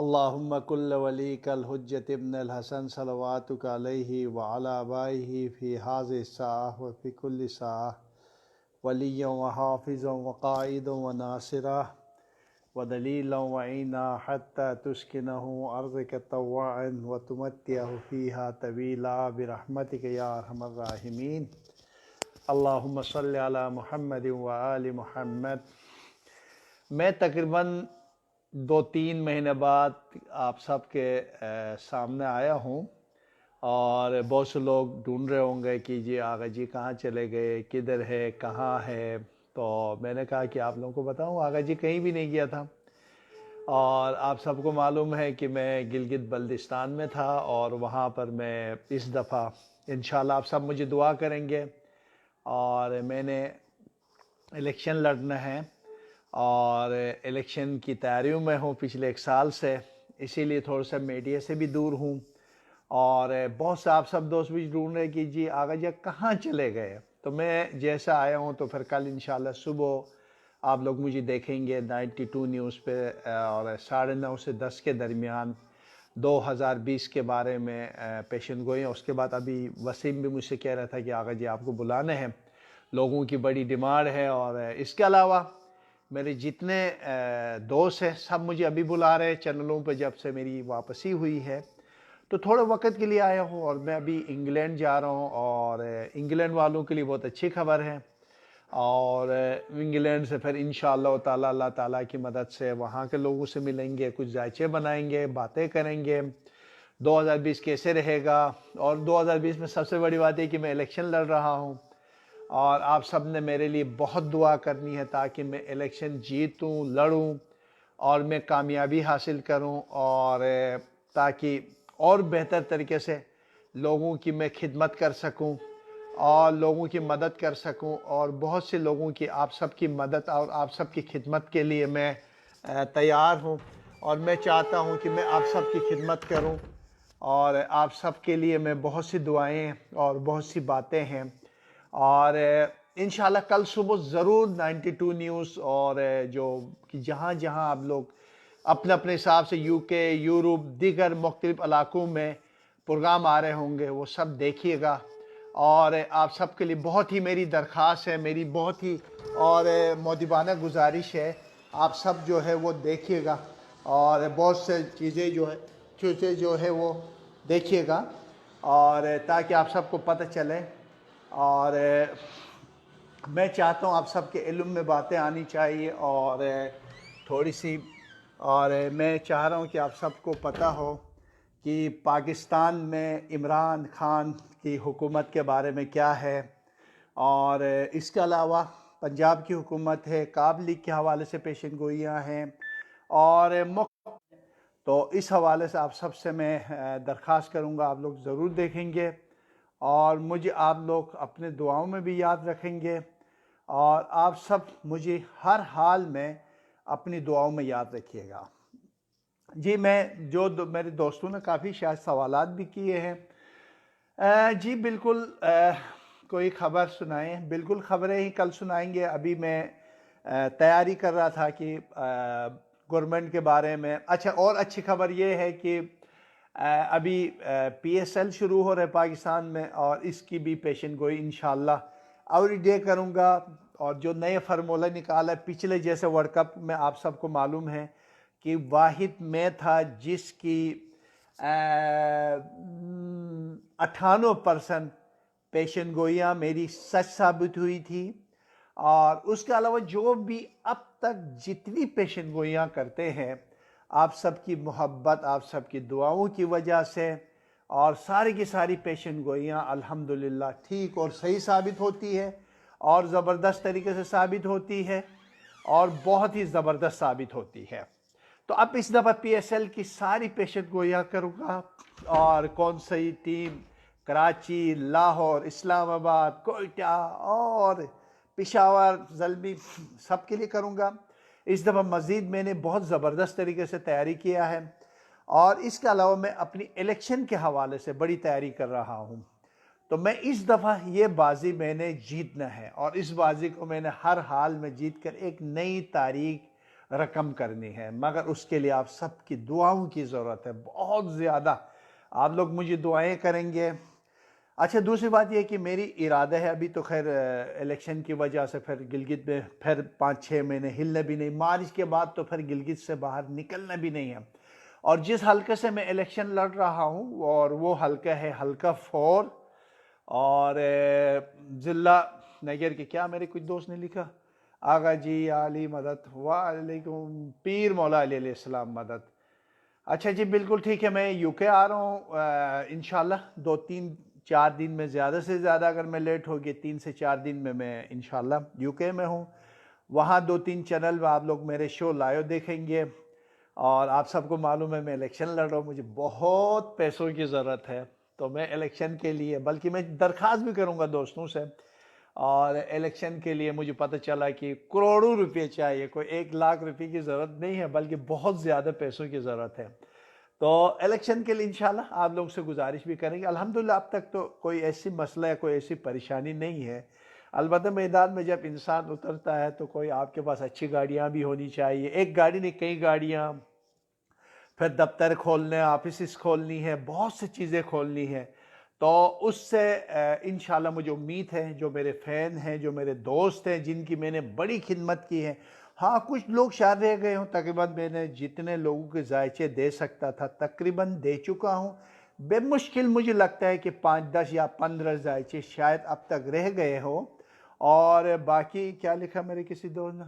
अल्लाहुम्मा कुल्ल वली कल हुज्जत इब्न अल हसन सलवातुक अलैहि व अला आबाइहि फ़ी हाज़िहि साअह व फ़ी कुल्लि साअह वलिय्यन व हाफ़िज़न व क़ाइदन व नासिरा व दलीलन व ईना हत्ता तुस्किनहु अर्ज़क तव्वाअन व तुमत्तिअहु फ़ीहा तवीला बिरहमतिक या अरहमर राहिमीन। अल्लाहुम्मा सल्लि अला मुहम्मद व आलि मुहम्मद। मैं तकरीबन 2-3 महीने बाद आप सबके सामने आया हूँ और बहुत से लोग ढूंढ रहे होंगे कि जी आगा जी कहाँ चले गए, किधर है, कहाँ है। तो मैंने कहा कि आप लोगों को बताऊँ, आगा जी कहीं भी नहीं गया था। और आप सबको मालूम है कि मैं गिलगित बल्दिस्तान में था और वहाँ पर मैं इस दफ़ा इंशाल्लाह आप सब मुझे दुआ करेंगे। और मैंने इलेक्शन लड़ना है और इलेक्शन की तैयारियों में हूँ पिछले 1 साल से, इसीलिए थोड़ा सा मीडिया से भी दूर हूँ। और बहुत से आप सब दोस्त भी ढूंढ रहे कि जी आगा जी कहाँ चले गए। तो मैं जैसा आया हूँ तो फिर कल इंशाल्लाह सुबह आप लोग मुझे देखेंगे 92 न्यूज़ पे और 9:30 से 10 के दरमियान 2020 के बारे में पेशन गोई। उसके बाद अभी वसीम भी मुझसे कह रहा था कि आगा जी आपको बुलाने हैं, लोगों की बड़ी डिमांड है। और इसके अलावा मेरे जितने दोस्त हैं सब मुझे अभी बुला रहे हैं चैनलों पर जब से मेरी वापसी हुई है। तो थोड़े वक्त के लिए आया हूँ और मैं अभी इंग्लैंड जा रहा हूँ और इंग्लैंड वालों के लिए बहुत अच्छी खबर है। और इंग्लैंड से फिर इंशाअल्लाह ताला अल्लाह ताला की मदद से वहाँ के लोगों से मिलेंगे, कुछ जायचे बनाएंगे, बातें करेंगे 2020 कैसे रहेगा। और 2020 में सबसे बड़ी बात है कि मैं इलेक्शन लड़ रहा हूँ और आप सब ने मेरे लिए बहुत दुआ करनी है ताकि मैं इलेक्शन जीतूँ, लड़ूँ और मैं कामयाबी हासिल करूँ और ताकि और बेहतर तरीके से लोगों की मैं खिदमत कर सकूं और लोगों की मदद कर सकूं। और बहुत से लोगों की आप सब की मदद और आप सब की खिदमत के लिए मैं तैयार हूं और मैं चाहता हूं कि मैं आप सब की खिदमत करूं। और आप सब के लिए मैं बहुत सी दुआएं और बहुत सी बातें हैं। और इंशाल्लाह कल सुबह ज़रूर 92 न्यूज़ और जो कि जहाँ जहाँ आप लोग अपने अपने हिसाब से यूके, यूरोप, दीगर मुख्तलिफ इलाकों में प्रोग्राम आ रहे होंगे, वो सब देखिएगा। और आप सब के लिए बहुत ही मेरी दरख्वास्त है, मेरी बहुत ही और मौदबाना गुजारिश है, आप सब जो है वो देखिएगा और बहुत से चीज़ें जो है वो देखिएगा और ताकि आप सबको पता चले। और मैं चाहता हूँ आप सबके इल्म में बातें आनी चाहिए और थोड़ी सी। और मैं चाह रहा हूँ कि आप सबको पता हो कि पाकिस्तान में इमरान खान की हुकूमत के बारे में क्या है। और इसके अलावा पंजाब की हुकूमत है, काब लीग के हवाले से पेशन गोइयाँ हैं। और तो इस हवाले से आप सबसे मैं दरख्वास्त करूँगा आप लोग ज़रूर देखेंगे और मुझे आप लोग अपने दुआओं में भी याद रखेंगे। और आप सब मुझे हर हाल में अपनी दुआओं में याद रखिएगा। जी मैं मेरे दोस्तों ने काफ़ी शायद सवालात भी किए हैं। जी बिल्कुल, कोई ख़बर सुनाएं। बिल्कुल ख़बरें ही कल सुनाएंगे। अभी मैं तैयारी कर रहा था कि गवर्नमेंट के बारे में। अच्छा, और अच्छी खबर ये है कि अभी PSL शुरू हो रहा है पाकिस्तान में और इसकी भी पेशन गोई इंशाल्लाह एवरी डे करूँगा। और जो नए फार्मूला निकाला है पिछले जैसे वर्ल्ड कप में, आप सबको मालूम है कि वाहिद मैं था जिसकी 98% पेशन गोइयाँ मेरी सच साबित हुई थी। और उसके अलावा जो भी अब तक जितनी पेशन गोइयाँ करते हैं, आप सबकी मोहब्बत, आप सबकी दुआओं की वजह से और सारी की सारी पेशन गोइयाँ अल्हम्दुलिल्लाह ठीक और सही साबित होती है और ज़बरदस्त तरीके से साबित होती है और बहुत ही ज़बरदस्त साबित होती है। तो अब इस दफ़ा PSL की सारी पेशन गोइयाँ करूँगा और कौन सी टीम कराची, लाहौर, इस्लामाबाद, कोयटा और पेशावर, ज़ल्मी सब के लिए करूँगा। इस दफ़ा मज़ीद मैंने बहुत ज़बरदस्त तरीके से तैयारी किया है और इसके अलावा मैं अपनी इलेक्शन के हवाले से बड़ी तैयारी कर रहा हूँ। तो मैं इस दफ़ा ये बाजी मैंने जीतना है और इस बाजी को मैंने हर हाल में जीत कर एक नई तारीख रकम करनी है, मगर उसके लिए आप सबकी दुआओं की ज़रूरत है बहुत ज़्यादा। आप लोग मुझे दुआएं करेंगे। अच्छा, दूसरी बात यह कि मेरी इरादा है, अभी तो खैर इलेक्शन की वजह से फिर गिलगित में फिर 5-6 महीने हिलना भी नहीं, मार्च के बाद तो फिर गिलगित से बाहर निकलना भी नहीं है। और जिस हल्के से मैं इलेक्शन लड़ रहा हूँ और वो हल्का है हल्का 4, और ज़िला नगर के, क्या मेरे कुछ दोस्त ने लिखा, आगा जी आली मदद वालेकुम पीर मौला अलैहिस्सलाम मदद। अच्छा जी, बिल्कुल ठीक है। मैं यूके आ रहा हूँ इंशाल्लाह 2-3-4 दिन में, ज़्यादा से ज़्यादा अगर मैं लेट हो गई 3 से 4 दिन में मैं इंशाल्लाह यूके में हूँ। वहाँ 2-3 चैनल आप लोग मेरे शो लाइव देखेंगे। और आप सबको मालूम है मैं इलेक्शन लड़ रहा हूँ, मुझे बहुत पैसों की ज़रूरत है। तो मैं इलेक्शन के लिए, बल्कि मैं दरख्वास्त भी करूँगा दोस्तों से, और इलेक्शन के लिए मुझे पता चला कि करोड़ों रुपए चाहिए, कोई 1 लाख रुपए की ज़रूरत नहीं है, बल्कि बहुत ज़्यादा पैसों की ज़रूरत है। तो इलेक्शन के लिए इंशाल्लाह आप लोगों से गुजारिश भी करेंगे। अल्हम्दुलिल्लाह अब तक तो कोई ऐसी मसला या कोई ऐसी परेशानी नहीं है। अलबत्ता मैदान में जब इंसान उतरता है तो कोई आपके पास अच्छी गाड़ियाँ भी होनी चाहिए, एक गाड़ी नहीं कई गाड़ियाँ, फिर दफ्तर खोलने, ऑफिस खोलनी है, बहुत सी चीज़ें खोलनी है। तो उससे इंशाल्लाह मुझे उम्मीद है, जो मेरे फ़ैन हैं, जो मेरे दोस्त हैं, जिनकी मैंने बड़ी खिदमत की है, हाँ कुछ लोग शायद रह गए हों, तकरीबन मैंने जितने लोगों के जायचे दे सकता था तकरीबन दे चुका हूँ। बेमुश्किल मुझे लगता है कि 5-10 या 15 जायचे शायद अब तक रह गए हो। और बाकी क्या लिखा मेरे किसी दोस्त ने,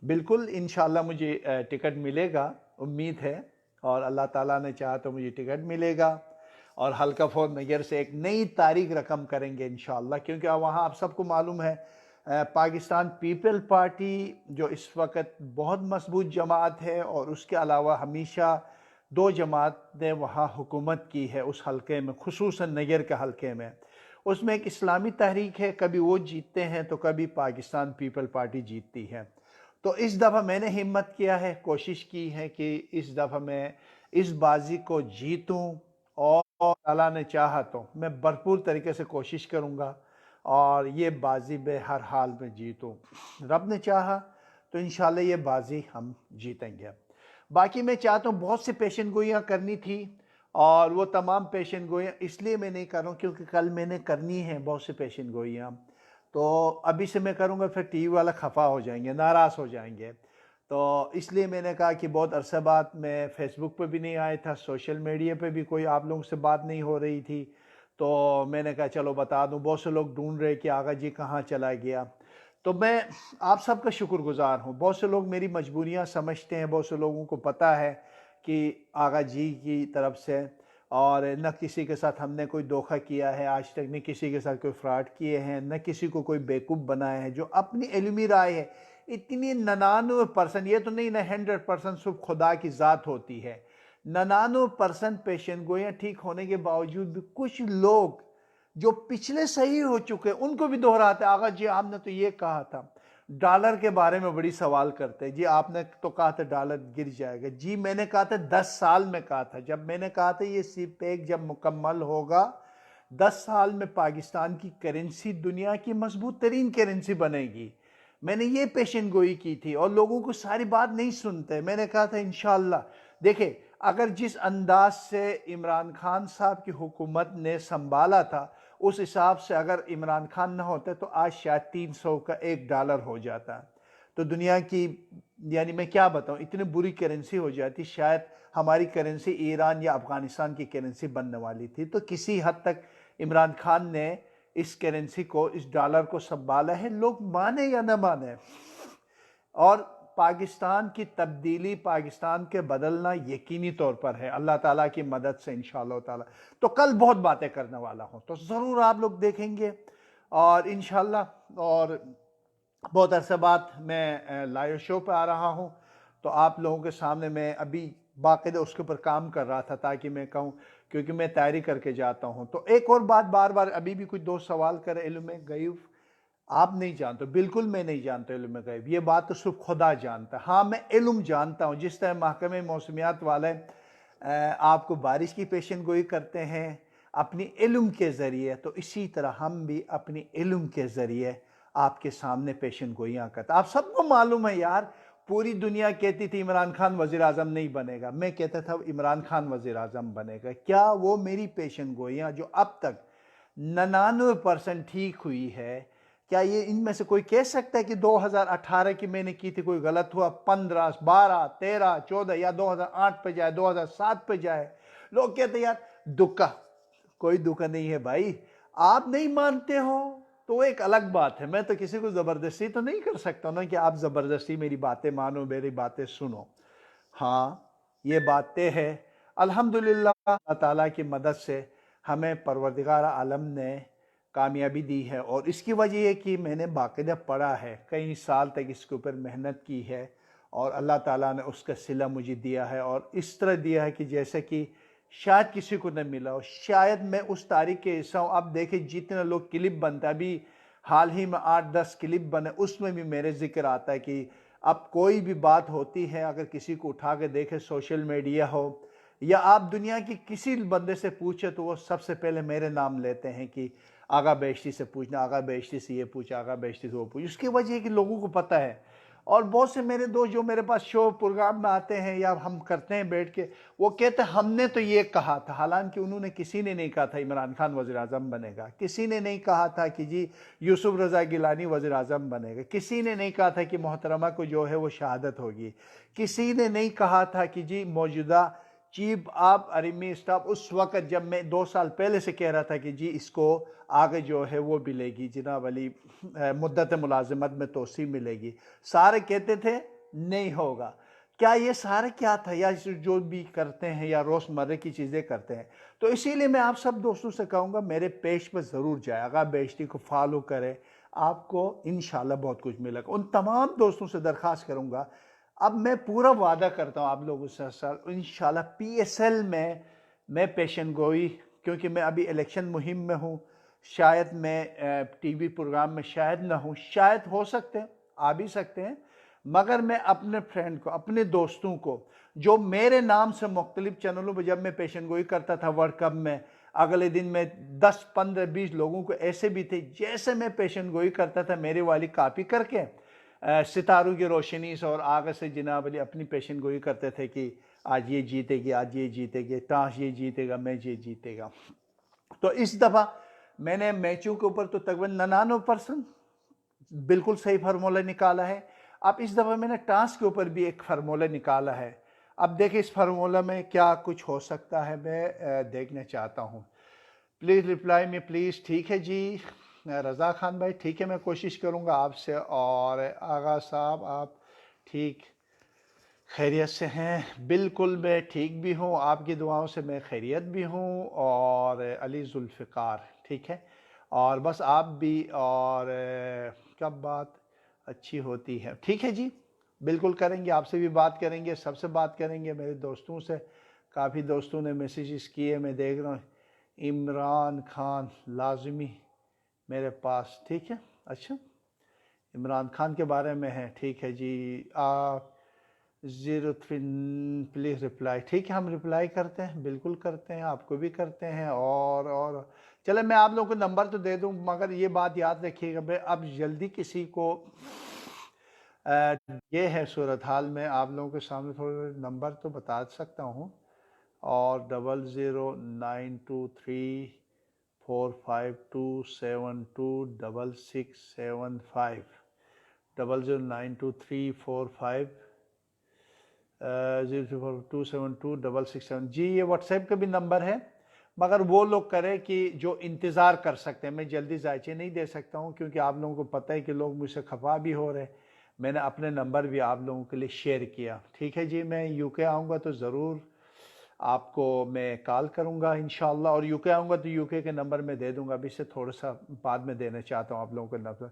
बिल्कुल इंशाल्लाह मुझे टिकट मिलेगा, उम्मीद है, और अल्लाह ताला ने चाहा तो मुझे टिकट मिलेगा। और हल्का फौर नगर से एक नई तारीख रकम करेंगे इंशाल्लाह, क्योंकि वहाँ आप सबको मालूम है पाकिस्तान पीपल पार्टी जो इस वक्त बहुत मजबूत जमात है, और उसके अलावा हमेशा 2 जमात ने वहाँ हुकूमत की है उस हल्के में, खुसूसन नगर के हल्के में। उसमें एक इस्लामी तहरीक है, कभी वो जीतते हैं तो कभी पाकिस्तान पीपल पार्टी जीतती है। तो इस दफ़ा मैंने हिम्मत किया है, कोशिश की है कि इस दफ़ा मैं इस बाजी को जीतूं, और अल्लाह ने चाहा तो मैं भरपूर तरीके से कोशिश करूंगा और ये बाजी में हर हाल में जीतूं। रब ने चाहा तो इंशाल्लाह ये बाजी हम जीतेंगे। बाकी मैं चाहता हूँ, बहुत सी पेशन गोइयाँ करनी थी, और वो तमाम पेशन गोइयाँ इसलिए मैं नहीं कर रहा हूँ क्योंकि कल मैंने करनी है बहुत सी पेशन गोइयाँ। तो अभी से मैं करूँगा फिर टीवी वाला खफा हो जाएंगे, नाराज़ हो जाएंगे। तो इसलिए मैंने कहा कि बहुत अरसे बाद मैं फेसबुक पे भी नहीं आया था, सोशल मीडिया पे भी कोई आप लोगों से बात नहीं हो रही थी। तो मैंने कहा चलो बता दूं, बहुत से लोग ढूंढ रहे कि आगा जी कहाँ चला गया। तो मैं आप सबका शुक्रगुजार हूँ। बहुत से लोग मेरी मजबूरियाँ समझते हैं, बहुत से लोगों को पता है कि आगा जी की तरफ से, और न किसी के साथ हमने कोई धोखा किया है आज तक, न किसी के साथ कोई फ्रॉड किए हैं, न किसी को कोई बेवकूफ़ बनाया है। जो अपनी इल्मी राय है, इतनी 99%, ये तो नहीं ना 100% सिर्फ खुदा की ज़ात होती है, 99% पेशन गोइयाँ ठीक होने के बावजूद भी कुछ लोग जो पिछले सही हो चुके उनको भी दोहराते, आगा जी आपने तो ये कहा था, डॉलर के बारे में बड़ी सवाल करते हैं, जी आपने तो कहा था डॉलर गिर जाएगा, जी मैंने कहा था 10 साल में कहा था, जब मैंने कहा था ये सीपेक जब मुकम्मल होगा 10 साल में पाकिस्तान की करेंसी दुनिया की मजबूत तरीन करेंसी बनेगी, मैंने ये पेशन गोई की थी। और लोगों को सारी बात नहीं सुनते, मैंने कहा था इंशाल्लाह। देखे, अगर जिस अंदाज से इमरान खान साहब की हुकूमत ने संभाला था, उस हिसाब से अगर इमरान खान ना होता तो आज शायद 300 का $1 हो जाता। तो दुनिया की, यानी मैं क्या बताऊं, इतनी बुरी करेंसी हो जाती, शायद हमारी करेंसी ईरान या अफगानिस्तान की करेंसी बनने वाली थी। तो किसी हद तक इमरान खान ने इस करेंसी को, इस डॉलर को संभाला है, लोग माने या न माने। और पाकिस्तान की तब्दीली, पाकिस्तान के बदलना यकीनी तौर पर है, अल्लाह ताला की मदद से इंशाअल्लाह ताला। तो कल बहुत बातें करने वाला हूँ, तो ज़रूर आप लोग देखेंगे और इंशाअल्लाह। और बहुत अरसे बाद मैं लाइव शो पे आ रहा हूँ, तो आप लोगों के सामने मैं अभी बाकायदा उसके ऊपर काम कर रहा था, ताकि मैं कहूँ, क्योंकि मैं तैयारी करके जाता हूँ। तो एक और बात, बार बार अभी भी कुछ दोस्त सवाल करें, इल्म गैब आप नहीं जानते, बिल्कुल मैं नहीं जानता इल्म गैब, ये बात तो सिर्फ खुदा जानता है। हाँ मैं इल्म जानता हूँ, जिस तरह महकमे मौसमियात वाले आपको बारिश की पेशन गोई करते हैं अपनी इल्म के ज़रिए, तो इसी तरह हम भी अपनी इल्म के ज़रिए आपके सामने पेशन गोइयाँ करता। आप सबको मालूम है यार, पूरी दुनिया कहती थी इमरान खान वज़ीर आज़म नहीं बनेगा, मैं कहता था इमरान खान वज़ीर आज़म बनेगा। क्या वो मेरी पेशन गोइयाँ जो अब तक 99% ठीक हुई है, क्या ये इनमें से कोई कह सकता है कि 2018 की मैंने की थी कोई गलत हुआ? 15, 12, 13, 14 या 2008 पे जाए, 2007 पे जाए? लोग कहते यार दुक्का, कोई दुक्का नहीं है भाई। आप नहीं मानते हो तो एक अलग बात है, मैं तो किसी को जबरदस्ती तो नहीं कर सकता ना कि आप जबरदस्ती मेरी बातें मानो, मेरी बातें सुनो। हाँ, ये बातें है, अल्हम्दुलिल्लाह अल्लाह ताला की मदद से हमें परवरदिगार आलम ने कामयाबी दी है, और इसकी वजह ये कि मैंने बाकायदा पढ़ा है, कई साल तक इसके ऊपर मेहनत की है, और अल्लाह ताला ने उसका सिला मुझे दिया है, और इस तरह दिया है कि जैसे कि शायद किसी को न मिला हो। शायद मैं उस तारीख के हिस्सा हूँ। अब देखिए जितने लोग क्लिप बनता है, अभी हाल ही में 8-10 क्लिप बने, उसमें भी मेरे जिक्र आता है कि अब कोई भी बात होती है, अगर किसी को उठा के देखे, सोशल मीडिया हो या आप दुनिया की किसी बंदे से पूछे, तो वो सबसे पहले मेरे नाम लेते हैं कि आगा बेहश्ती से पूछना, आगा बेहश्ती से ये पूछा, आगा बेहश्ती से वो पूछ। उसकी वजह है कि लोगों को पता है, और बहुत से मेरे दोस्त जो मेरे पास शो प्रोग्राम में आते हैं या हम करते हैं बैठ के, वो कहते हैं हमने तो ये कहा था, हालांकि उन्होंने किसी ने नहीं कहा था इमरान खान वज़ीर आज़म बनेगा, किसी ने नहीं कहा था कि जी यूसुफ रज़ा गिलानी वज़ीर आज़म बनेगा, किसी ने नहीं कहा था कि मोहतरमा को जो है वो शहादत होगी, किसी ने नहीं कहा था कि जी मौजूदा चीफ ऑफ आर्मी स्टाफ उस वक्त, जब मैं 2 साल पहले से कह रहा था कि जी इसको आगे जो है वो मिलेगी, जनाब अली मुद्दत मुलाजमत में तोसी मिलेगी, सारे कहते थे नहीं होगा। क्या ये सारे क्या था, या जो भी करते हैं या रोज़मर्रा की चीज़ें करते हैं? तो इसीलिए मैं आप सब दोस्तों से कहूँगा मेरे पेज पर ज़रूर जाए, आगा बेहश्ती को फॉलो करें, आपको इंशाल्लाह बहुत कुछ मिलेगा। उन तमाम दोस्तों से दरख्वास्त करूँगा, अब मैं पूरा वादा करता हूँ आप लोगों से सर, इंशाल्लाह PSL में मैं पेशन गोई, क्योंकि मैं अभी इलेक्शन मुहिम में हूँ, शायद मैं टीवी प्रोग्राम में शायद ना हूँ, शायद हो सकते हैं, आ भी सकते हैं, मगर मैं अपने फ्रेंड को, अपने दोस्तों को, जो मेरे नाम से मुख्तलिफ चैनलों पर जब मैं पेशन गोई करता था वर्ल्ड कप में, अगले दिन में 10, 15, 20 लोगों को ऐसे भी थे, जैसे मैं पेशन गोई करता था मेरी वाली कॉपी करके सितारों की रोशनी से, और आगे से जनाब अली अपनी पेशन गोई करते थे कि आज ये जीतेगी, आज ये जीतेगी, ताश ये जीतेगा, मैच ये जीतेगा। तो इस दफ़ा मैंने मैचों के ऊपर तो तकरीबन 99% बिल्कुल सही फार्मूला निकाला है। अब इस दफ़ा मैंने टास्क के ऊपर भी एक फार्मूला निकाला है। अब देखिए इस फार्मूला में क्या कुछ हो सकता है, मैं देखना चाहता हूँ। प्लीज़ रिप्लाई में प्लीज़। ठीक है जी रज़ा खान भाई, ठीक है, मैं कोशिश करूँगा आपसे। और आगा साहब आप ठीक खैरियत से हैं? बिल्कुल मैं ठीक भी हूँ, आपकी दुआओं से मैं खैरियत भी हूँ। और अली जुल्फ़िकार ठीक है, और बस आप भी, और कब बात अच्छी होती है? ठीक है जी, बिल्कुल करेंगे, आपसे भी बात करेंगे, सबसे बात करेंगे, मेरे दोस्तों से काफ़ी दोस्तों ने मैसेजेस किए, मैं देख रहा हूँ। इमरान खान लाजमी मेरे पास, ठीक है, अच्छा इमरान खान के बारे में है, ठीक है जी। आप 03 प्लीज़ रिप्लाई, ठीक है, हम रिप्लाई करते हैं, बिल्कुल करते हैं, आपको भी करते हैं। और चले मैं आप लोगों को नंबर तो दे दूं, मगर ये बात याद रखिएगा भाई, अब जल्दी किसी को ये है सूरत हाल में आप लोगों के सामने थोड़े नंबर तो बता सकता हूँ, और 00923452726675 00923452726675 जी, ये व्हाट्सएप का भी नंबर है, मगर वो लोग करें कि जो इंतज़ार कर सकते हैं। मैं जल्दी जायचे नहीं दे सकता हूँ, क्योंकि आप लोगों को पता है कि लोग मुझसे खफा भी हो रहे हैं। मैंने अपने नंबर भी आप लोगों के लिए शेयर किया, ठीक है जी। मैं यूके आऊँगा तो ज़रूर आपको मैं कॉल करूँगा इंशाल्लाह, और यूके आऊँगा तो यूके के नंबर मैं दे दूँगा, अभी से थोड़ा सा बाद में देना चाहता हूँ आप लोगों को नंबर,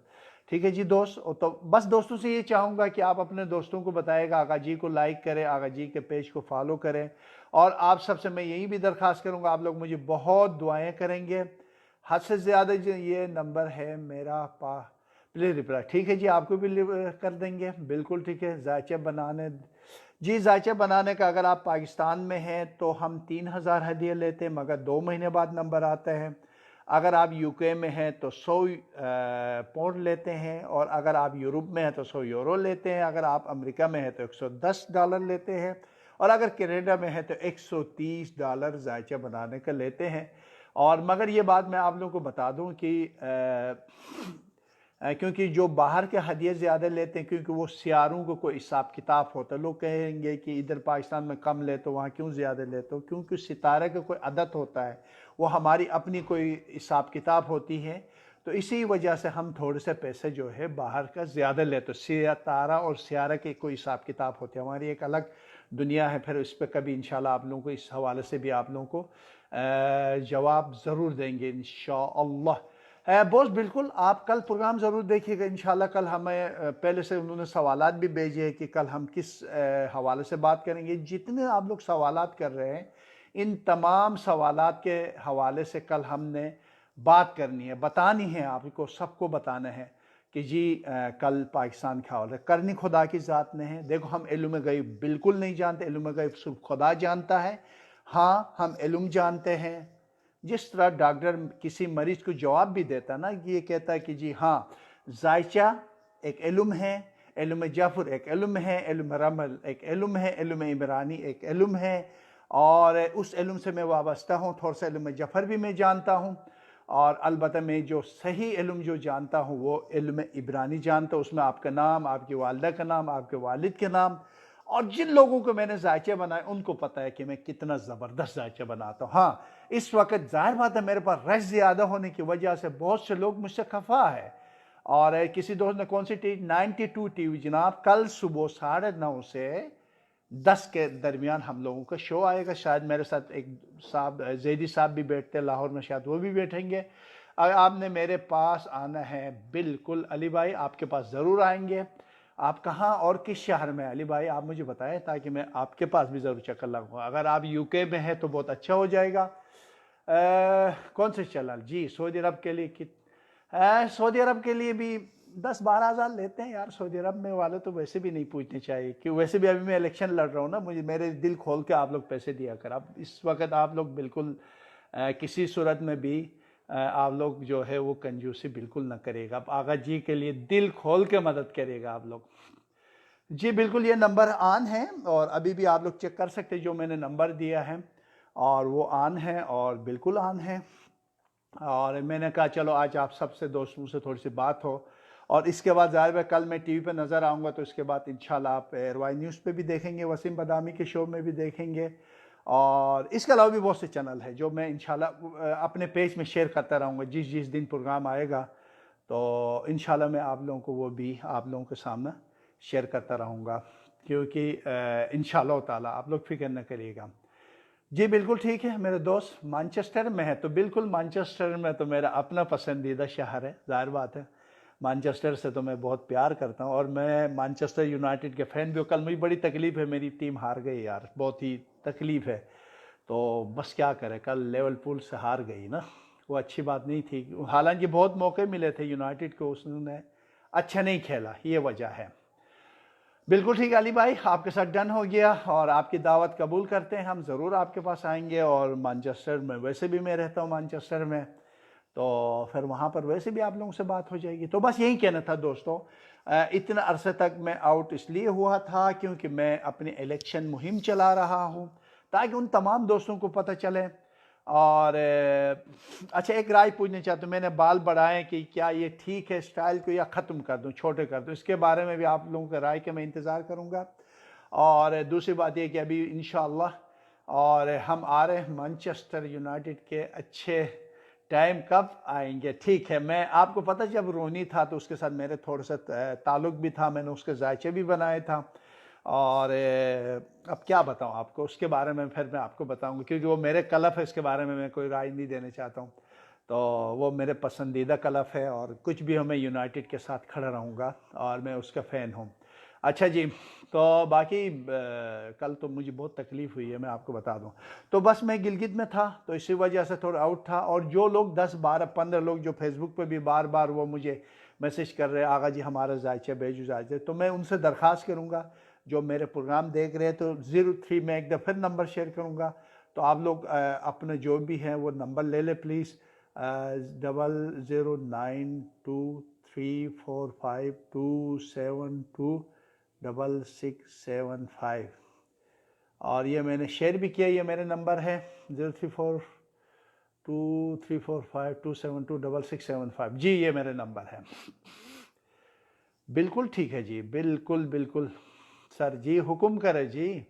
ठीक है जी दोस्त। तो बस दोस्तों से ये चाहूँगा कि आप अपने दोस्तों को बताएगा, आगा जी को लाइक करें, आगा जी के पेज को फॉलो करें, और आप सबसे मैं यही भी दरख्वास्त करूँगा, आप लोग मुझे बहुत दुआएँ करेंगे, हद से ज़्यादा। जो ये नंबर है मेरा प्लीज़ रिप्लाई, ठीक है जी, आपको भी कर देंगे, बिल्कुल ठीक है। जायचे बनाने जी, जायचे बनाने का अगर आप पाकिस्तान में हैं तो हम 3000 हदिया लेते हैं, मगर 2 महीने बाद नंबर आता है। अगर आप यूके में हैं तो 100 पाउंड लेते हैं, और अगर आप यूरोप में हैं तो 100 यूरो लेते हैं, अगर आप अमेरिका में हैं तो $110 लेते हैं, और अगर कनाडा में है तो $130 जायचा बनाने का लेते हैं। और मगर ये बात मैं आप लोगों को बता दूं कि क्योंकि जो बाहर के हदिये ज़्यादा लेते हैं, क्योंकि वो सियारों को कोई हिसाब किताब होता है। लोग कहेंगे कि इधर पाकिस्तान में कम लेते हो, वहाँ क्यों ज़्यादा लेते हो? क्योंकि सितारे का कोई अदद होता है, वो हमारी अपनी कोई हिसाब किताब होती है, तो इसी वजह से हम थोड़े से पैसे जो है बाहर का ज़्यादा लेते हो। सितारा और सियारा की कोई हिसाब किताब होती है, हमारी एक अलग दुनिया है। फिर इस पर कभी इंशाल्लाह आप लोगों को इस हवाले से भी आप लोगों को जवाब ज़रूर देंगे इंशाअल्लाह। बॉस बिल्कुल आप कल प्रोग्राम ज़रूर देखिएगा इंशाल्लाह। कल हमें पहले से उन्होंने सवालात भी भेजे हैं कि कल हम किस हवाले से बात करेंगे। जितने आप लोग सवालात कर रहे हैं, इन तमाम सवालात के हवाले से कल हमने बात करनी है, बतानी है, आपको सबको बताना है कि जी कल पाकिस्तान क्या हो रहा है। करनी खुदा की ज़ात ने है। देखो, हम इल्म गैब बिल्कुल नहीं जानते, इल्म गैब सिर्फ खुदा जानता है। हाँ, हम इल्म जानते हैं। जिस तरह डॉक्टर किसी मरीज को जवाब भी देता ना, ये कहता है कि जी हाँ, जायचा एक इल्म है, इल्म जफर एक इल्म है, इल्म रमल एक इल्म है, इल्म इमरानी एक इल्म है, और उस इल्म से मैं वाबस्ता हूँ। थोड़ा सा इल्म जफर भी मैं जानता हूँ, और अलबत्ता मैं जो सही इल्म जो जानता हूँ वो इल्म इब्रानी जानता हूँ। उसमें आपका नाम, आपकी वालदा का नाम, आपके वालिद के नाम, और जिन लोगों को मैंने जायचे बनाए उनको पता है कि मैं कितना ज़बरदस्त जायचे बनाता हूँ। हाँ, इस वक्त जाहिर बात है मेरे पास रश ज़्यादा होने की वजह से बहुत से लोग मुझसे खफा है। और किसी दोस्त ने कौन सी टीवी, 92 टीवी जनाब, कल सुबह 9:30 से 10 के दरमियान हम लोगों का शो आएगा। शायद मेरे साथ एक साहब जैदी साहब भी बैठते हैं लाहौर में, शायद वो भी बैठेंगे। अगर आपने मेरे पास आना है, बिल्कुल अली भाई आपके पास ज़रूर आएंगे। आप कहाँ और किस शहर में अली भाई, आप मुझे बताएं ताकि मैं आपके पास भी ज़रूर चक्कर लगाऊँ। अगर आप यूके में हैं तो बहुत अच्छा हो जाएगा। कौन से चैनल जी? सऊदी अरब के लिए सऊदी अरब के लिए भी 10-12 हज़ार लेते हैं यार। सऊदी अरब में वाले तो वैसे भी नहीं पूछने चाहिए, कि वैसे भी अभी मैं इलेक्शन लड़ रहा हूँ ना, मुझे मेरे दिल खोल के आप लोग पैसे दिया कर। अब इस वक्त आप लोग बिल्कुल किसी सूरत में भी आप लोग जो है वो कंजूसी बिल्कुल ना करेगा। अब आगा जी के लिए दिल खोल के मदद करेगा आप लोग। जी बिल्कुल, ये नंबर ऑन है, और अभी भी आप लोग चेक कर सकते हैं जो मैंने नंबर दिया है, और वो ऑन है, और बिल्कुल ऑन है। और मैंने कहा चलो आज आप सबसे दोस्तों से थोड़ी सी बात हो, और इसके बाद ज़ाहिर है कल मैं टीवी पे नज़र आऊँगा, तो इसके बाद इंशाल्लाह आप एयरवाई न्यूज़ पे भी देखेंगे, वसीम बदामी के शो में भी देखेंगे, और इसके अलावा भी बहुत से चैनल है जो मैं इंशाल्लाह अपने पेज में शेयर करता रहूँगा। जिस जिस दिन प्रोग्राम आएगा तो इंशाल्लाह मैं आप लोगों को वो भी आप लोगों के सामने शेयर करता रहूँगा, क्योंकि इंशाल्लाह ताला आप लोग फिक्र न करिएगा। जी बिल्कुल ठीक है। मेरे दोस्त मैनचेस्टर में है, तो बिल्कुल मैनचेस्टर में तो मेरा अपना पसंदीदा शहर है, ज़ाहिर बात है। मैनचेस्टर से तो मैं बहुत प्यार करता हूँ, और मैं मैनचेस्टर यूनाइटेड के फ़ैन भी हूँ। कल मुझे बड़ी तकलीफ़ है, मेरी टीम हार गई यार, बहुत ही तकलीफ़ है। तो बस क्या करें, कल लिवरपूल से हार गई ना, वो अच्छी बात नहीं थी। हालांकि बहुत मौके मिले थे यूनाइटेड को, उसने अच्छा नहीं खेला, ये वजह है। बिल्कुल ठीक है अली भाई, आपके साथ डन हो गया, और आपकी दावत कबूल करते हैं। हम ज़रूर आपके पास आएंगे, और मैनचेस्टर में वैसे भी मैं रहता हूँ मैनचेस्टर में, तो फिर वहाँ पर वैसे भी आप लोगों से बात हो जाएगी। तो बस यही कहना था दोस्तों। इतना अरसे तक मैं आउट इसलिए हुआ था क्योंकि मैं अपनी इलेक्शन मुहिम चला रहा हूँ, ताकि उन तमाम दोस्तों को पता चले। और अच्छा, एक राय पूछना चाहता हूँ, मैंने बाल बढ़ाए कि क्या ये ठीक है स्टाइल को, या ख़त्म कर दूँ, छोटे कर दूँ? इसके बारे में भी आप लोगों के राय के मैं इंतज़ार करूँगा। और दूसरी बात ये कि अभी इंशाअल्लाह और हम आ रहे हैं मैनचेस्टर यूनाइटेड के अच्छे टाइम कब आएंगे। ठीक है, मैं आपको पता जब रोनी था तो उसके साथ मेरे थोड़ा सा ताल्लुक़ भी था, मैंने उसके जायचे भी बनाए था। और अब क्या बताऊं आपको उसके बारे में, फिर मैं आपको बताऊंगा, क्योंकि वो मेरे क्लब है, इसके बारे में मैं कोई राय नहीं देना चाहता हूं। तो वो मेरे पसंदीदा क्लब है, और कुछ भी हो मैं यूनाइटेड के साथ खड़ा रहूँगा, और मैं उसका फ़ैन हूँ। अच्छा जी, तो बाकी कल तो मुझे बहुत तकलीफ़ हुई है, मैं आपको बता दूं। तो बस मैं गिलगित में था, तो इसी वजह से थोड़ा आउट था। और जो लोग 10, 12, 15 लोग जो फेसबुक पे भी बार बार वो मुझे मैसेज कर रहे हैं, आगा जी हमारा जायचे भेजो जायचे, तो मैं उनसे दरख्वास्त करूँगा जो मेरे प्रोग्राम देख रहे हैं, तो 03 में एक दफ़ा फिर नंबर शेयर करूँगा, तो आप लोग अपने जो भी हैं वो नंबर ले लें प्लीज़। 00932345272675। और ये मैंने शेयर भी किया, ये मेरे नंबर है 03423452726675। जी ये मेरे नंबर है। बिल्कुल ठीक है जी, बिल्कुल बिल्कुल सर जी, हुक्म करे जी।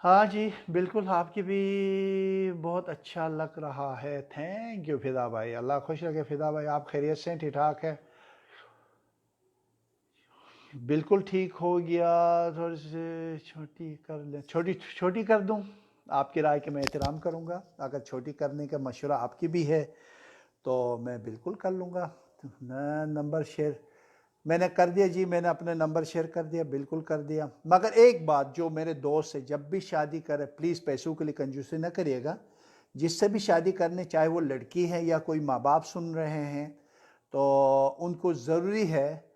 हाँ जी बिल्कुल, आपकी भी बहुत अच्छा लग रहा है। थैंक यू फिदा भाई, अल्लाह खुश रखे फिदा भाई। आप खैरियत से ठीक ठाक है? बिल्कुल ठीक हो गया। थोड़ी सी छोटी कर ले, छोटी छोटी कर दूं? आपकी राय के मैं एहतराम करूंगा। अगर छोटी करने का मशवरा आपकी भी है तो मैं बिल्कुल कर लूँगा। नंबर शेयर मैंने कर दिया जी, मैंने अपने नंबर शेयर कर दिया, बिल्कुल कर दिया। मगर एक बात, जो मेरे दोस्त है जब भी शादी करे प्लीज़ पैसों के लिए कंजूसी न करिएगा। जिससे भी शादी करने, चाहे वो लड़की है या कोई माँ बाप सुन रहे हैं, तो उनको ज़रूरी है।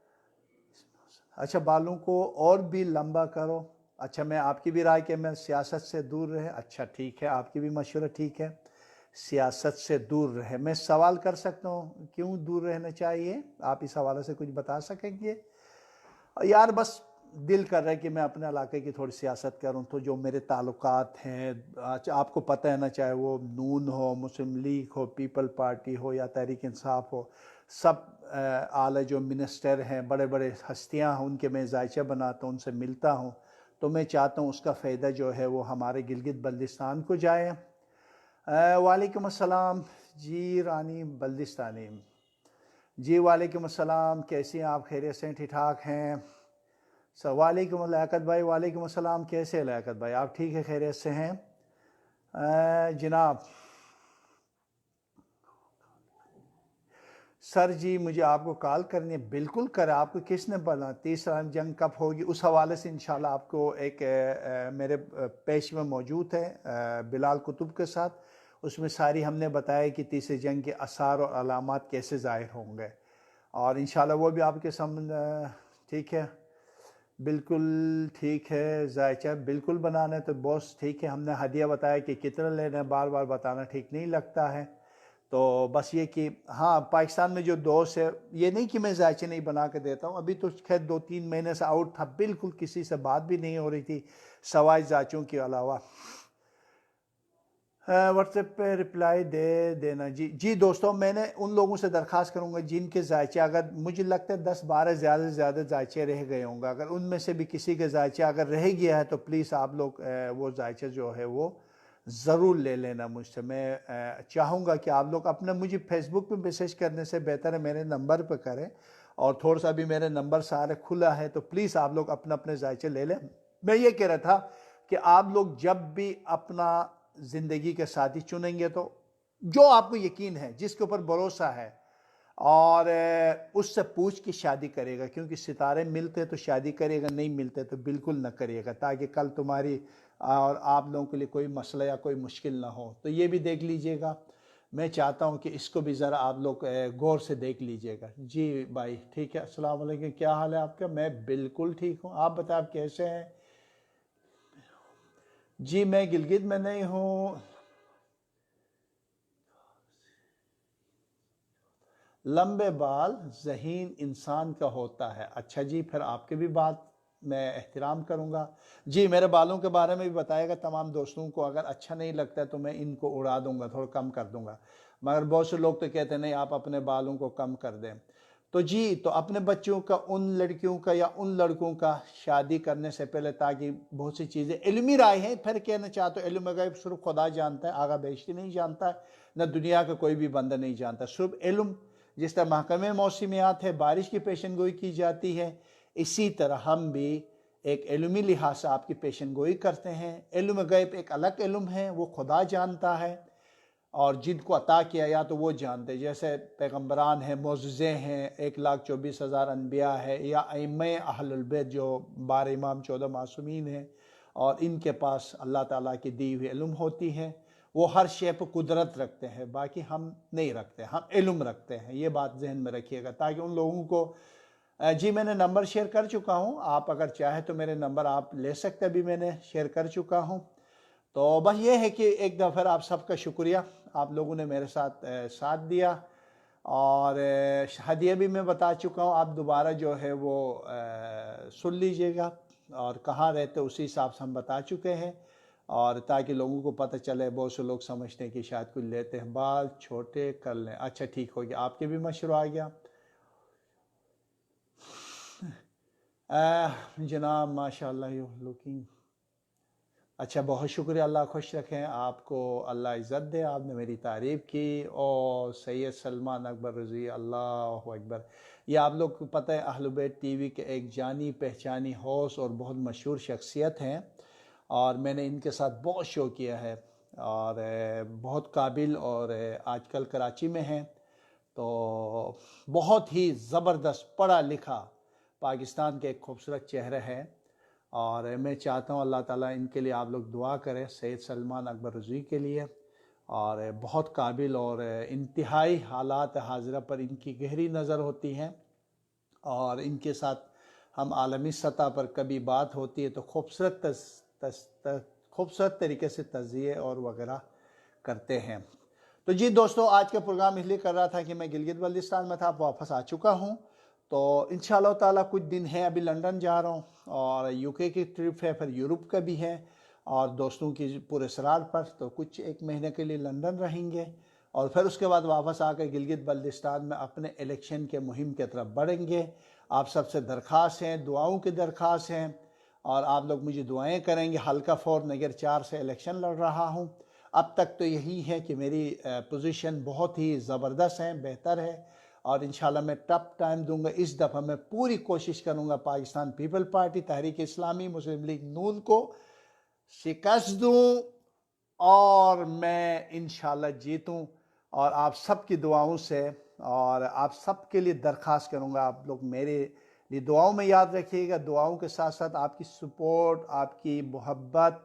अच्छा बालों को और भी लंबा करो। अच्छा मैं आपकी भी राय के मैं सियासत से दूर रहे। अच्छा ठीक है, आपकी भी मशवरा ठीक है, सियासत से दूर रहे। मैं सवाल कर सकता हूँ क्यों दूर रहना चाहिए? आप इस हवाले से कुछ बता सकेंगे? यार बस दिल कर रहा है कि मैं अपने इलाके की थोड़ी सियासत करूं, तो जो मेरे ताल्लुकात हैं, आपको पता है ना, चाहे वो नून हो, मुस्लिम लीग हो, पीपल पार्टी हो या तहरीक इंसाफ हो, सब आला जो मिनिस्टर हैं, बड़े बड़े हस्तियां हैं, उनके मैं जायचा बनाता हूँ, उनसे मिलता हूँ। तो मैं चाहता हूँ उसका फ़ायदा जो है वो हमारे गिलगित बल्दिस्तान को जाए। वालेकुम अस्सलाम जी रानी बल्दिस्तानी जी, वालेकुम अस्सलाम, कैसी हैं आप? खैरियत से ठीक ठाक हैं? सर वालेकुम लियाकत भाई, वालेकुम अस्सलाम, कैसे लियाकत भाई? आप ठीक है, खैरियत से हैं? जनाब सर जी मुझे आपको कॉल करनी है, बिल्कुल करें। आपको किसने बोला तीसरा जंग कब होगी? उस हवाले से इंशाल्लाह आपको एक मेरे पेश में मौजूद है बिलाल कुतुब के साथ। उसमें सारी हमने बताया कि तीसरी जंग के आसार और अलामात कैसे ज़ाहिर होंगे, और इंशाल्लाह वो भी आपके सामने। ठीक है, बिल्कुल ठीक है। जायचा बिल्कुल बनाना है तो बॉस ठीक है, हमने हदिया बताया कि कितना लेना है, बार बार बताना ठीक नहीं लगता है। तो बस ये कि हाँ, पाकिस्तान में जो दोस्त है, ये नहीं कि मैं जायचे नहीं बना के देता हूँ। अभी तो खैर 2-3 महीने से आउट था, बिल्कुल किसी से बात भी नहीं हो रही थी सवाई जायचों के अलावा। व्हाट्सएप पे रिप्लाई दे देना जी। जी दोस्तों, मैंने उन लोगों से दरख्वास्त करूंगा जिनके जायचे, अगर मुझे लगता है 10-12 ज़्यादा से ज़्यादा जायचे रह गए होंगे, अगर उनमें से भी किसी के जायचे अगर रह गया है तो प्लीज़ आप लोग वो जायचे जो है वो ज़रूर ले लेना मुझसे। मैं चाहूँगा कि आप लोग अपने मुझे फेसबुक पे मैसेज करने से बेहतर है मेरे नंबर पे करें, और थोड़ा सा भी मेरे नंबर सारे खुला है, तो प्लीज़ आप लोग अपने अपने जायचे ले लें। मैं ये कह रहा था कि आप लोग जब भी अपना ज़िंदगी के साथी चुनेंगे तो जो आपको यकीन है, जिसके ऊपर भरोसा है, और उससे पूछ के शादी करेगा, क्योंकि सितारे मिलते तो शादी करेगा, नहीं मिलते तो बिल्कुल न करिएगा, ताकि कल तुम्हारी और आप लोगों के लिए कोई मसला या कोई मुश्किल ना हो। तो ये भी देख लीजिएगा। मैं चाहता हूँ कि इसको भी ज़रा आप लोग गौर से देख लीजिएगा। जी भाई ठीक है, अस्सलाम वालेकुम, क्या हाल है आपका? मैं बिल्कुल ठीक हूँ, आप बताएं आप कैसे हैं? जी मैं गिलगित में नहीं हूँ। लंबे बाल ज़हीन इंसान का होता है। अच्छा जी, फिर आपकी भी बात मैं एहतराम करूँगा। जी मेरे बालों के बारे में भी बताएगा तमाम दोस्तों को, अगर अच्छा नहीं लगता है तो मैं इनको उड़ा दूँगा, थोड़ा कम कर दूँगा। मगर बहुत से लोग तो कहते हैं नहीं आप अपने बालों को कम कर दें। तो जी, तो अपने बच्चों का, उन लड़कियों का या उन लड़कों का शादी करने से पहले, ताकि बहुत सी चीज़ें इल्मी राय है, फिर कहना चाहते हो इल्म गैब सिर्फ खुदा जानता है, आगा बेशती नहीं जानता, न दुनिया का कोई भी बंदा नहीं जानता, सिर्फ इल्म। जिस तरह महकमे मौसमियात है, बारिश की पेशन गोई की जाती है, इसी तरह हम भी एक इल्मी लिहाज से आपकी पेशन गोई करते हैं। इल्म गैब एक अलग इल्म है, वो खुदा जानता है, और जिनको अता किया या तो वो जानते हैं, जैसे पैगम्बरान हैं, मोज़े हैं, 1,24,000 अनबिया है, या अइम्मे अहलुल बैत जो 12 इमाम 14 मासूमीन हैं, और इनके पास अल्लाह ताला की दी हुई इल्म होती है। वो हर शे पर कुदरत रखते हैं, बाकी हम नहीं रखते, हम इल्म रखते हैं। ये बात जहन में रखिएगा, ताकि उन लोगों को जी मैंने नंबर शेयर कर चुका हूँ, आप अगर चाहे तो मेरे नंबर आप ले सकते, अभी मैंने शेयर कर चुका हूँ। तो बस ये है कि एक दफ़ा फिर आप सबका शुक्रिया, आप लोगों ने मेरे साथ साथ दिया। और हदिया भी मैं बता चुका हूँ, आप दोबारा जो है वो सुन लीजिएगा, और कहाँ रहते उसी हिसाब से हम बता चुके हैं, और ताकि लोगों को पता चले। बहुत से लोग समझते हैं कि शायद कुछ लेते हैं, बाल छोटे कर लें। अच्छा ठीक हो गया, आपके भी मशवरा आ गया। जनाब माशाल्लाह यू लुकिंग, अच्छा बहुत शुक्रिया, अल्लाह खुश रखें आपको, अल्लाह इज़्ज़त दे, आपने मेरी तारीफ़ की। और सैयद सलमान अकबर रज़ी, अल्लाह अकबर। ये आप लोग को पता है अहले बैत टीवी के एक जानी पहचानी होस्ट और बहुत मशहूर शख्सियत हैं, और मैंने इनके साथ बहुत शो किया है, और बहुत काबिल, और आजकल कराची में हैं। तो बहुत ही ज़बरदस्त पढ़ा लिखा पाकिस्तान के एक खूबसूरत चेहरा है, और मैं चाहता हूँ अल्लाह ताला इनके लिए आप लोग दुआ करें, सैयद सलमान अकबर रज़ी के लिए। और बहुत काबिल, और इंतहाई हालात हाजिरा पर इनकी गहरी नज़र होती हैं, और इनके साथ हम आलमी सतह पर कभी बात होती है तो खूबसूरत तरीके से तज़िये और वगैरह करते हैं। तो जी दोस्तों, आज का प्रोग्राम इसलिए कर रहा था कि मैं गिलगित बल्तिस्तान में था, वापस आ चुका हूँ। तो इंशाअल्लाह ताला कुछ दिन है, अभी लंदन जा रहा हूँ, और यूके की ट्रिप है, फिर यूरोप का भी है, और दोस्तों की पूरे सरार पर। तो कुछ 1 महीने के लिए लंदन रहेंगे, और फिर उसके बाद वापस आकर गिलगित बल्तिस्तान में अपने इलेक्शन के मुहिम की तरफ बढ़ेंगे। आप सबसे दरख्वास्त हैं, दुआओं की दरख्वास्त हैं, और आप लोग मुझे दुआएं करेंगे। हल्का फौर नगर 4 से इलेक्शन लड़ रहा हूँ। अब तक तो यही है कि मेरी पोजीशन बहुत ही ज़बरदस्त है, बेहतर है, और इंशाल्लाह मैं टफ टाइम दूंगा। इस दफ़ा मैं पूरी कोशिश करूंगा पाकिस्तान पीपल पार्टी, तहरीक इस्लामी, मुस्लिम लीग नून को शिकस्त दूं, और मैं इंशाल्लाह जीतूं। और आप सबकी दुआओं से, और आप सबके लिए दरख्वास्त करूंगा, आप लोग मेरे लिए दुआओं में याद रखिएगा। दुआओं के साथ साथ आपकी सपोर्ट, आपकी मोहब्बत,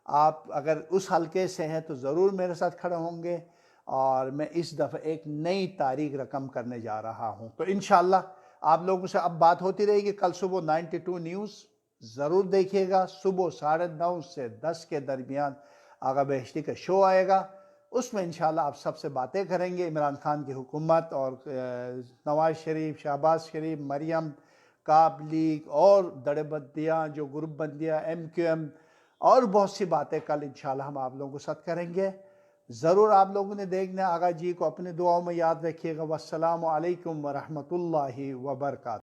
आप अगर उस हल्के से हैं तो ज़रूर मेरे साथ खड़े होंगे। और मैं इस दफ़ा एक नई तारीख रकम करने जा रहा हूं, तो इंशाल्लाह आप लोगों से अब बात होती रहेगी। कल सुबह 92 न्यूज़ ज़रूर देखिएगा, सुबह 9:30 से 10 के दरमियान आगा बेहश्ती का शो आएगा। उसमें इंशाल्लाह आप सबसे बातें करेंगे, इमरान खान की हुकूमत, और नवाज शरीफ, शहबाज शरीफ, मरियम, काब लीग, और दड़ेबंदियाँ जो ग्रुप बंदियाँ, MQM, और बहुत सी बातें कल इंशाल्लाह हम आप लोगों के साथ करेंगे। ज़रूर आप लोगों ने देखना, आगा जी को अपने दुआओं में याद रखिएगा। वस्सलामु अलैकुम वरहमतुल्लाहि वबरकातुहू।